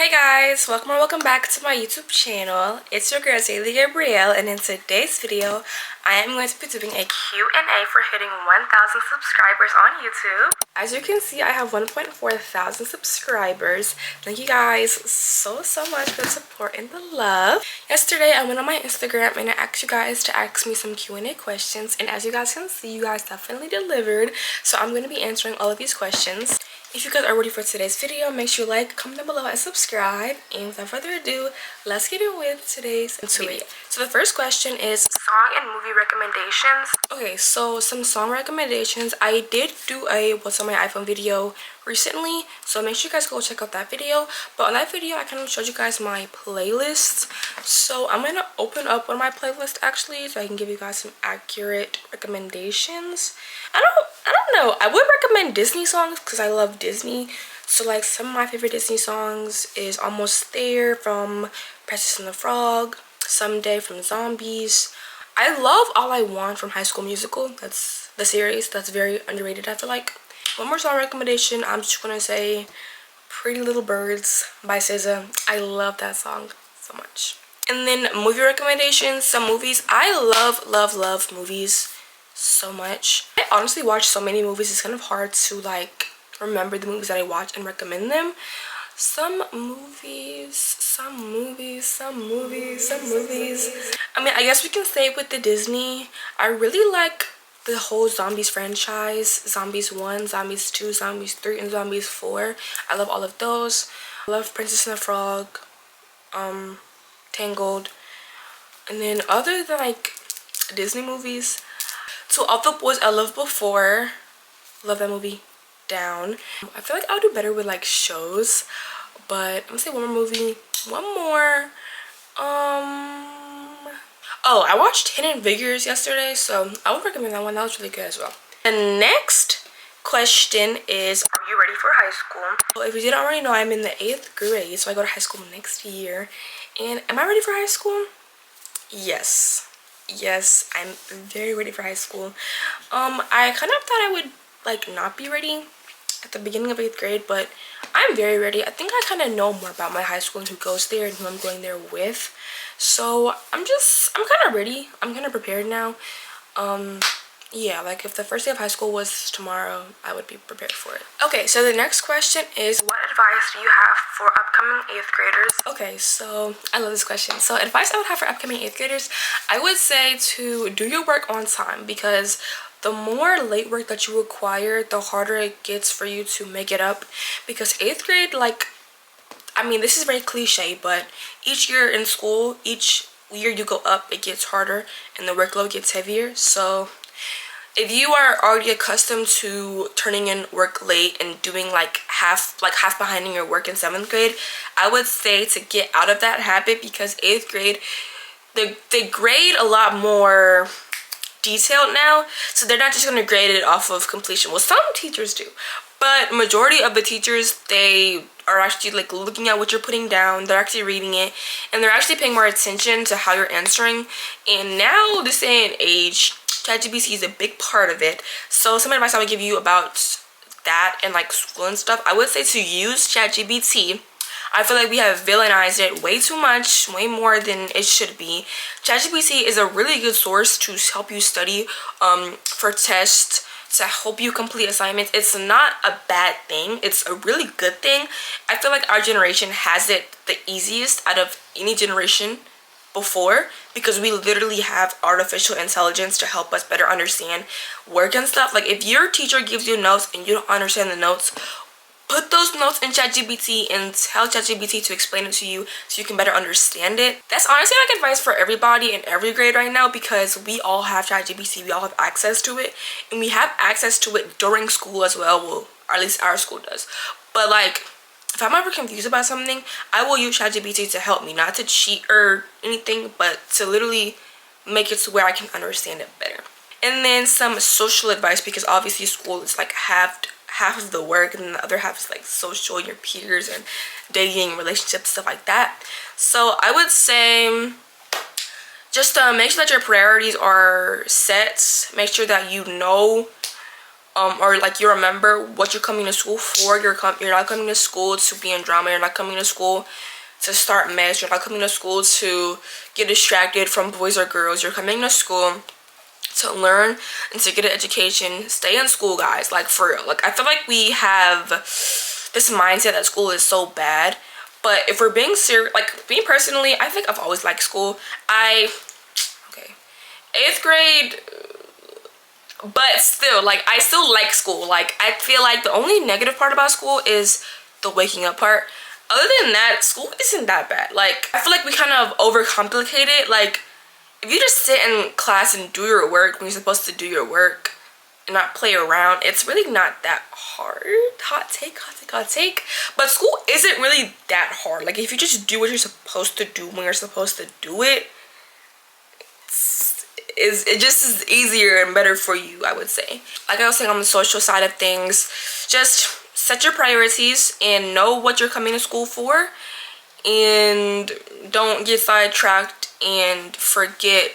Hey guys, welcome or welcome back to my YouTube channel. It's your girl ZaileyGabrielle, and in today's video I am going to be doing a Q&A for hitting 1,000 subscribers on YouTube. As you can see, I have 1.4 thousand subscribers. Thank you guys so much for the support and the love. Yesterday I went on my Instagram and I asked you guys to ask me some Q&A questions, and as you guys can see, you guys definitely delivered. So I'm going to be answering all of these questions. If you guys are ready for today's video, make sure you like, comment down below, and subscribe. And without further ado, let's get in with today's video. So the first question is song and movie recommendations. Okay, so some song recommendations. I did do a what's on my iPhone video recently, so make sure you guys go check out that video. But on that video, I kind of showed you guys my playlists. So I'm gonna open up one of my playlists actually, so I can give you guys some accurate recommendations. I don't know. I would recommend Disney songs because I love Disney. So like some of my favorite Disney songs is Almost There from Princess and the Frog, Someday from Zombies. I love All I Want from High School Musical. That's the series. That's very underrated, I feel like. One more song recommendation, I'm just gonna say Pretty Little Birds by SZA. I love that song so much. And then movie recommendations, some movies. I love movies so much. I honestly watch so many movies, it's kind of hard to like remember the movies that I watch and recommend them. Some movies. I mean, I guess we can stay with the Disney. I really like the whole Zombies franchise. Zombies 1, Zombies 2, Zombies 3, and Zombies 4. I love all of those. I love Princess and the Frog, Tangled. And then other than like Disney movies, To All the Boys I Loved Before. Love that movie down. I feel like I'll do better with like shows, but I'm gonna say one more movie. One more. Oh, I watched Hidden Figures yesterday, so I would recommend that one. That was really good as well. The next question is, are you ready for high school? So if you didn't already know, I'm in the 8th grade, so I go to high school next year. And am I ready for high school? Yes, I'm very ready for high school. I kind of thought I would like not be ready at the beginning of 8th grade, but I'm very ready. I think I kind of know more about my high school and who goes there and who I'm going there with. So I'm kind of ready. I'm kind of prepared now. Yeah, like if the first day of high school was tomorrow, I would be prepared for it. Okay, so the next question is, what advice do you have for upcoming 8th graders? Okay, so I love this question. So advice I would have for upcoming 8th graders, I would say to do your work on time, because the more late work that you require, the harder it gets for you to make it up. Because 8th grade, like, I mean, this is very cliche, but each year in school, each year you go up, it gets harder and the workload gets heavier. So if you are already accustomed to turning in work late and doing like half behind in your work in 7th grade, I would say to get out of that habit, because 8th grade, they grade a lot more detailed now, so they're not just going to grade it off of completion. Well, some teachers do, but majority of the teachers, they are actually like looking at what you're putting down. They're actually reading it, and they're actually paying more attention to how you're answering. And now this day and age, ChatGPT is a big part of it. So some advice I would give you about that and like school and stuff, I would say to use ChatGPT. I feel like we have villainized it way too much, way more than it should be. ChatGPT is a really good source to help you study for tests, to help you complete assignments. It's not a bad thing. It's a really good thing. I feel like our generation has it the easiest out of any generation before, because we literally have artificial intelligence to help us better understand work and stuff. Like if your teacher gives you notes and you don't understand the notes, put those notes in ChatGPT and tell ChatGPT to explain it to you so you can better understand it. That's honestly like advice for everybody in every grade right now, because we all have ChatGPT, we all have access to it, and we have access to it during school as well. Well, or at least our school does. But like, if I'm ever confused about something, I will use ChatGPT to help me, not to cheat or anything, but to literally make it to where I can understand it better. And then some social advice, because obviously school is like half of the work, and the other half is like social, your peers and dating, relationships, stuff like that. So I would say just make sure that your priorities are set. Make sure that you know or like you remember what you're coming to school for. You're not coming to school to be in drama. You're not coming to school to start mess. You're not coming to school to get distracted from boys or girls. You're coming to school to learn and to get an education. Stay in school, guys. Like, for real. Like, I feel like we have this mindset that school is so bad, but if we're being serious, like me personally, I think I've always liked school. Okay, 8th grade, but still, like, I still like school. Like, I feel like the only negative part about school is the waking up part. Other than that, school isn't that bad. Like, I feel like we kind of overcomplicate it. Like, if you just sit in class and do your work when you're supposed to do your work and not play around, it's really not that hard. Hot take, hot take, hot take. But school isn't really that hard. Like, if you just do what you're supposed to do when you're supposed to do it, it just is easier and better for you, I would say. Like I was saying, on the social side of things, just set your priorities and know what you're coming to school for, and don't get sidetracked and forget,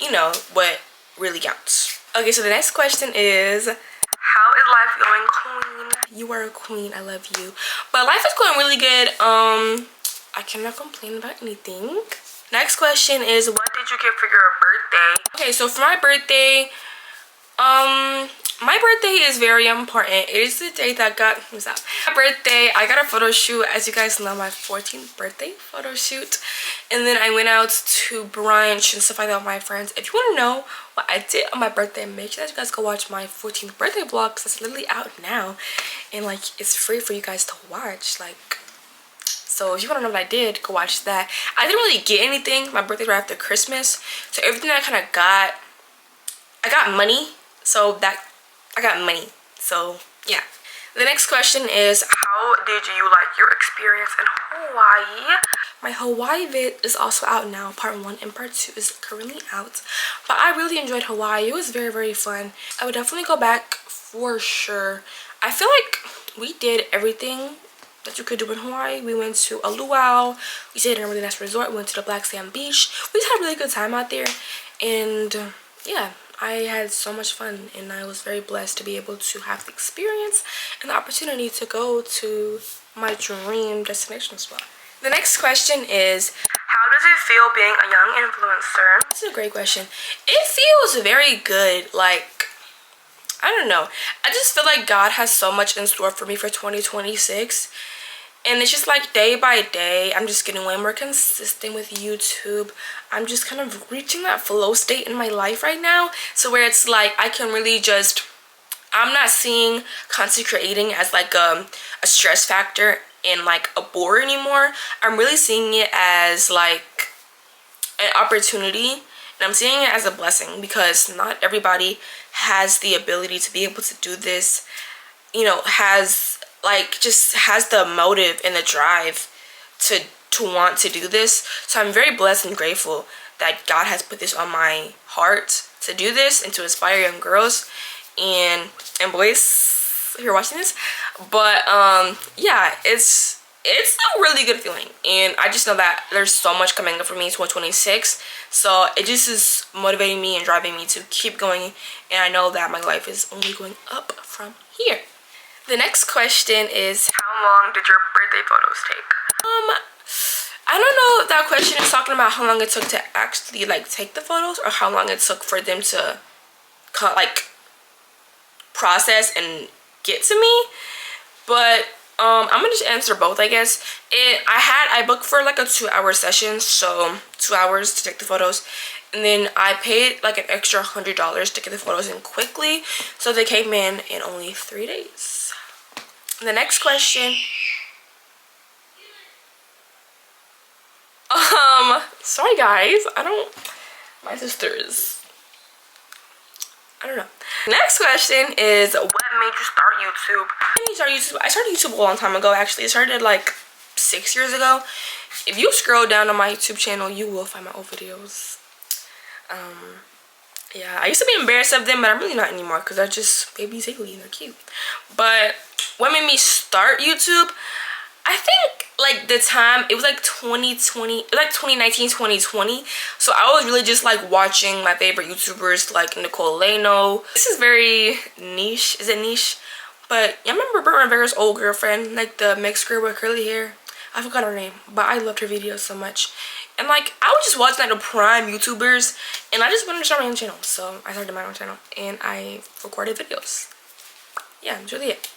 you know, what really counts. Okay, so the next question is, how is life going, queen? You are a queen. I love you. But life is going really good. I cannot complain about anything. Next question is, what did you get for your birthday? Okay, so for my birthday, my birthday is very important. It is the day that got my birthday. I got a photo shoot, as you guys know, my 14th birthday photo shoot, and then I went out to brunch and stuff like that with my friends. If you want to know what I did on my birthday, make sure that you guys go watch my 14th birthday vlog, because it's literally out now, and like, it's free for you guys to watch. Like, so if you want to know what I did, go watch that. I didn't really get anything. My birthday was right after Christmas, so everything I kind of got, I got money. So that I got money. So yeah. The next question is, how did you like your experience in Hawaii? My Hawaii vid is also out now. Part 1 and part 2 is currently out. But I really enjoyed Hawaii. It was very, very fun. I would definitely go back for sure. I feel like we did everything that you could do in Hawaii. We went to a luau. We stayed in a really nice resort. We went to the Black Sand Beach. We just had a really good time out there. And yeah, I had so much fun, and I was very blessed to be able to have the experience and the opportunity to go to my dream destination as well. The next question is, how does it feel being a young influencer? This is a great question. It feels very good. Like, I don't know. I just feel like God has so much in store for me for 2026. And it's just like day by day, I'm just getting way more consistent with YouTube. I'm just kind of reaching that flow state in my life right now. So where it's like, I can really just, I'm not seeing content creating as like a stress factor and like a bore anymore. I'm really seeing it as like an opportunity. And I'm seeing it as a blessing, because not everybody has the ability to be able to do this, you know, just has the motive and the drive to want to do this. So I'm very blessed and grateful that God has put this on my heart to do this and to inspire young girls and boys if you're watching this. But yeah, it's a really good feeling, and I just know that there's so much coming up for me in 2026. So it just is motivating me and driving me to keep going, and I know that my life is only going up from here. The next question is, how long did your birthday photos take? I don't know if that question is talking about how long it took to actually like take the photos, or how long it took for them to like process and get to me. But I'm gonna just answer both, I guess. I booked for like a 2-hour session, so 2 hours to take the photos, and then I paid like an extra $100 to get the photos in quickly, so they came in only 3 days. The next question, sorry guys, my sisters, I don't know. Next question is, what made you start YouTube? I started YouTube a long time ago, actually. It started like 6 years ago. If you scroll down on my YouTube channel, you will find my old videos. Yeah, I used to be embarrassed of them, but I'm really not anymore, because they're just baby Zaylee and they're cute. But what made me start YouTube? I think like the time, it was like 2020, it was like 2019, 2020. So I was really just like watching my favorite YouTubers like Nicole Leno. This is very niche. Is it niche? But I remember Bert Rivera's old girlfriend, like the mixed girl with curly hair. I forgot her name, but I loved her videos so much. And like I was just watching like the prime YouTubers, and I just wanted to start my own channel. So I started my own channel and I recorded videos. Yeah, that's really it.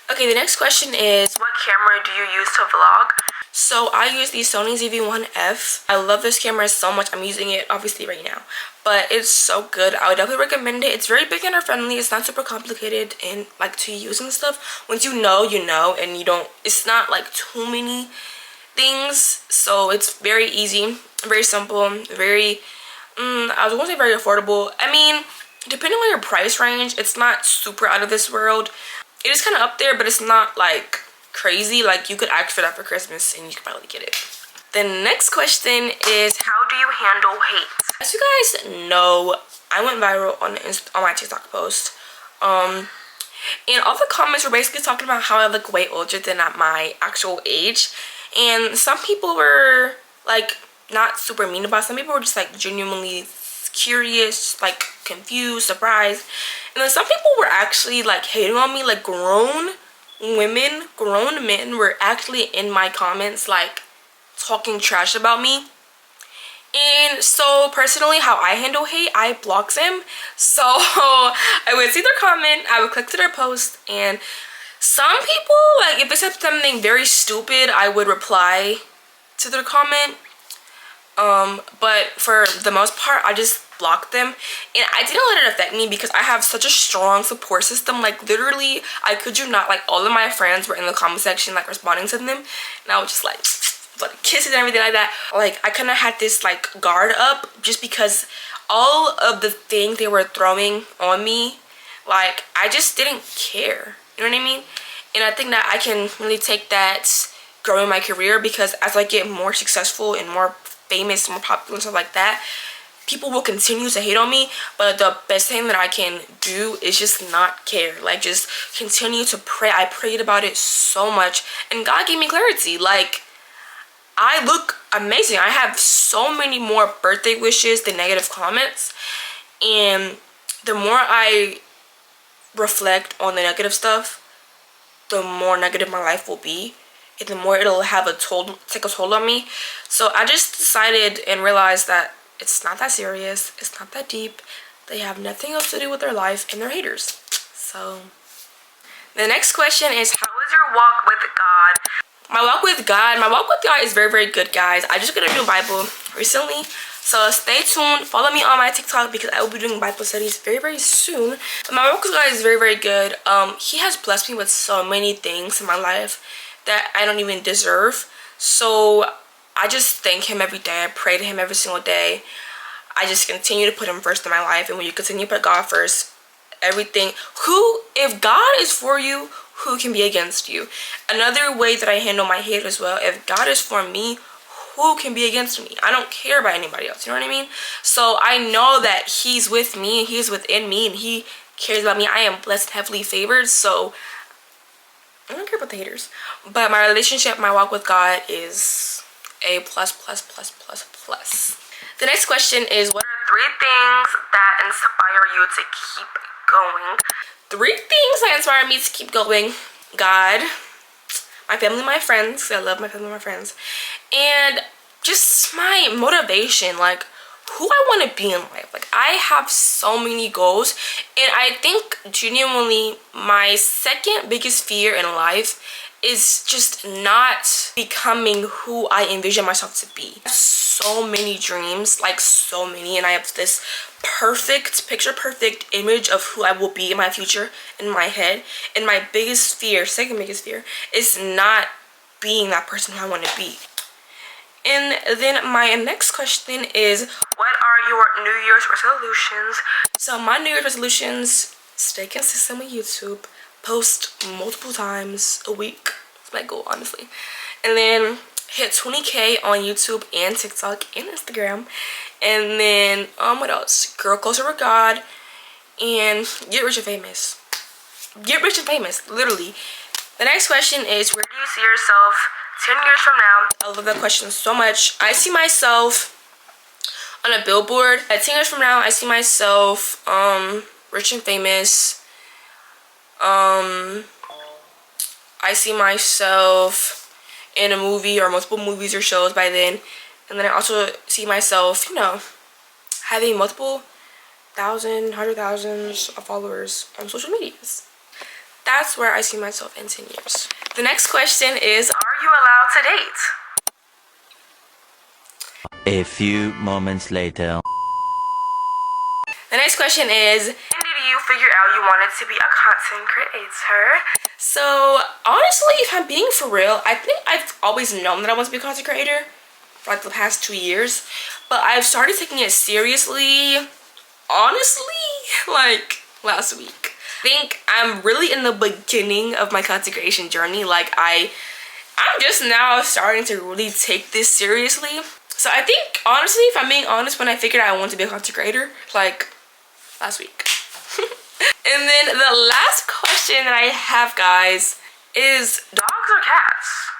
Okay, the next question is, what camera do you use to vlog? So I use the Sony ZV-1F. I love this camera so much. I'm using it obviously right now, but it's so good. I would definitely recommend it. It's very beginner friendly. It's not super complicated and like to use and stuff. Once you know, and you don't, it's not like too many things. So it's very easy, very simple, very, I was gonna say very affordable. I mean, depending on your price range, it's not super out of this world. It is kind of up there, but it's not like crazy. Like you could ask for that for Christmas and you could probably get it. The next question is, how do you handle hate? As you guys know, I went viral on my TikTok post. And all the comments were basically talking about how I look way older than at my actual age. And some people were like not super mean about it. Some people were just like genuinely curious, like confused, surprised. And then some people were actually like hating on me. Like grown men were actually in my comments like talking trash about me. And so personally, how I handle hate, I block them. So I would see their comment, I would click to their post, and some people, like if they said something very stupid, I would reply to their comment. But for the most part, I just blocked them, and I didn't let it affect me because I have such a strong support system. Like literally, I kid you not, like all of my friends were in the comment section like responding to them, and I was just like kisses and everything like that. Like I kind of had this like guard up just because all of the things they were throwing on me, like I just didn't care, you know what I mean? And I think that I can really take that growing my career, because as I get more successful and more famous, more popular and stuff like that, people will continue to hate on me. But the best thing that I can do is just not care, like just continue to pray. I prayed about it so much, and God gave me clarity. Like I look amazing. I have so many more birthday wishes than negative comments, and the more I reflect on the negative stuff, the more negative my life will be, and the more it'll have take a toll on me. So I just decided and realized that it's not that serious, it's not that deep. They have nothing else to do with their life, and they're haters. So the next question is, how is your walk with God? My walk with God is very, very good, guys. I just got a new Bible recently, so stay tuned. Follow me on my TikTok because I will be doing Bible studies very, very soon. But my walk with God is very, very good. He has blessed me with so many things in my life that I don't even deserve. So I just thank him every day. I pray to him every single day. I just continue to put him first in my life, and when you continue to put God first, everything, if God is for you, who can be against you? Another way that I handle my hate as well, if God is for me, who can be against me? I don't care about anybody else, you know what I mean? So I know that he's with me, he's within me, and he cares about me. I am blessed, heavily favored, so I don't care about the haters. But my relationship, my walk with God is a plus, plus, plus, plus, plus. The next question is, what are 3 things that inspire you to keep going? 3 things that inspire me to keep going: God, my family, my friends, I love my family, my friends, and just my motivation, like who I want to be in life. Like I have so many goals, and I think genuinely my second biggest fear in life is just not becoming who I envision myself to be. I have so many dreams, like so many, and I have this perfect, picture perfect image of who I will be in my future in my head. And my biggest fear, second biggest fear, is not being that person who I want to be. And then my next question is, what are your New Year's resolutions? So my New Year's resolutions: stay consistent with YouTube, post multiple times a week. That's my goal, honestly. And then hit 20K on YouTube and TikTok and Instagram. And then what else? Grow closer with God, and get rich and famous. Get rich and famous, literally. The next question is, where do you see yourself 10 years from now? I love that question so much. I see myself on a billboard. 10 years from now, I see myself rich and famous. I see myself in a movie or multiple movies or shows by then. And then I also see myself, you know, having multiple hundred thousands of followers on social medias. That's where I see myself in 10 years. The next question is, are you allowed to date? A few moments later. The next question is, when did you figure out you wanted to be a content creator? So honestly, if I'm being for real, I think I've always known that I want to be a content creator for like the past 2 years, but I've started taking it seriously, honestly, like last week. I think I'm really in the beginning of my content creation journey. Like I'm just now starting to really take this seriously. So I think honestly, if I'm being honest, when I figured out I want to be a content creator, like last week. And then the last question that I have, guys, is dogs or cats?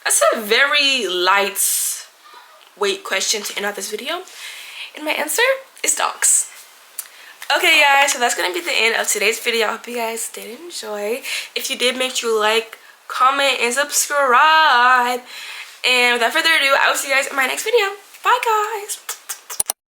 That's a very lightweight question to end out this video. And my answer is dogs. Okay, guys, so that's gonna be the end of today's video. I hope you guys did enjoy. If you did, make sure you like, comment, and subscribe. And without further ado, I will see you guys in my next video. Bye, guys.